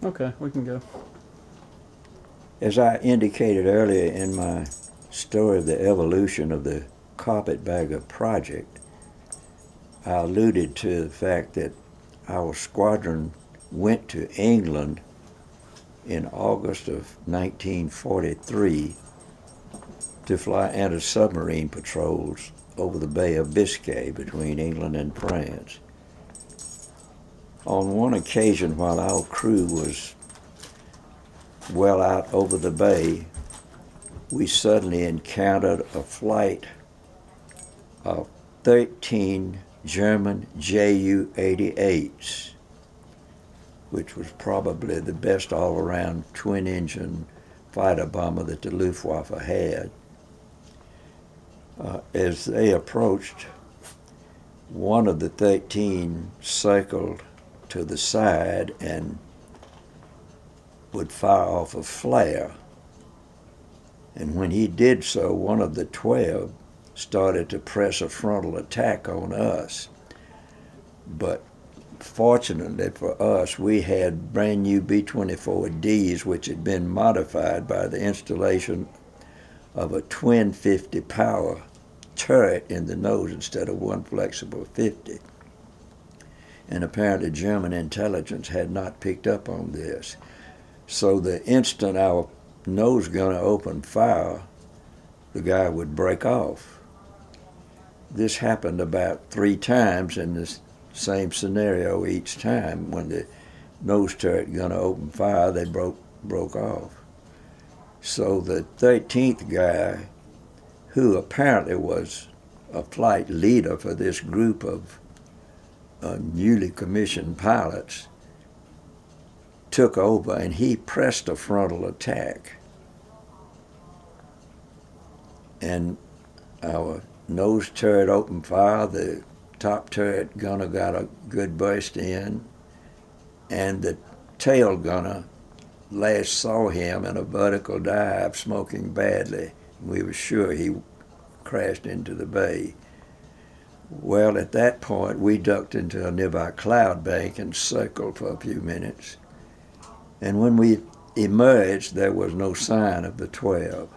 Okay, we can go. As I indicated earlier in my story of the evolution of the Carpetbagger Project, I alluded to the fact that our squadron went to England in August of 1943 to fly anti-submarine patrols over the Bay of Biscay between England and France. On one occasion, while our crew was well out over the bay, we suddenly encountered a flight of 13 German Ju-88s, which was probably the best all-around twin-engine fighter bomber that the Luftwaffe had. As they approached, one of the 13 circled to the side and would fire off a flare. And when he did so, one of the 12 started to press a frontal attack on us. But fortunately for us, we had brand new B-24Ds, which had been modified by the installation of a twin 50 power turret in the nose instead of one flexible 50. And apparently German intelligence had not picked up on this. So the instant our nose gunner opened fire, the guy would break off. This happened about 3 times in the same scenario each time. When the nose turret gunner opened fire, they broke off. So the 13th guy, who apparently was a flight leader for this group of newly commissioned pilots, took over and he pressed a frontal attack. And our nose turret opened fire, the top turret gunner got a good burst in, and the tail gunner last saw him in a vertical dive smoking badly. We were sure he crashed into the bay. Well, at that point, we ducked into a nearby cloud bank and circled for a few minutes. And when we emerged, there was no sign of the 12.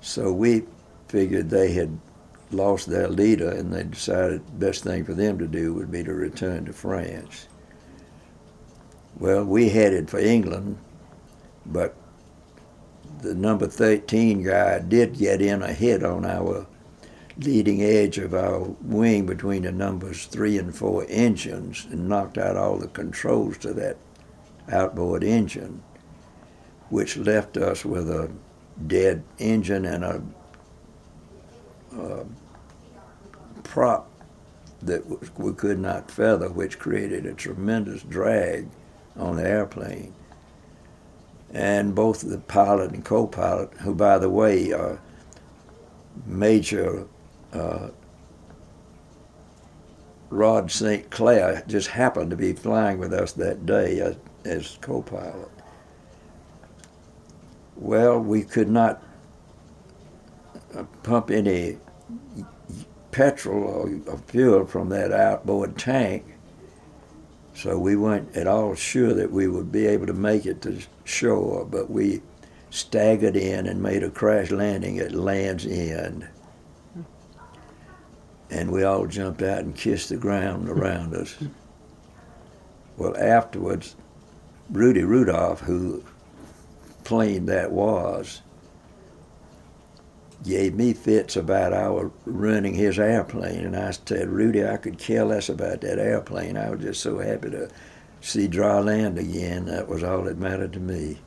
So we figured they had lost their leader, and they decided the best thing for them to do would be to return to France. Well, we headed for England, but the number 13 guy did get in a hit on our leading edge of our wing between the numbers 3 and 4 engines and knocked out all the controls to that outboard engine, which left us with a dead engine and a prop that we could not feather, which created a tremendous drag on the airplane. And both the pilot and co-pilot, who, by the way, are Major Rod St. Clair, just happened to be flying with us that day as co-pilot. Well, we could not pump any petrol or fuel from that outboard tank, so we weren't at all sure that we would be able to make it to shore, but we staggered in and made a crash landing at Land's End. And we all jumped out and kissed the ground around us. Well, afterwards, Rudy Rudolph, who plane that was, gave me fits about our running his airplane, and I said, Rudy, I could care less about that airplane. I was just so happy to see dry land again. That was all that mattered to me.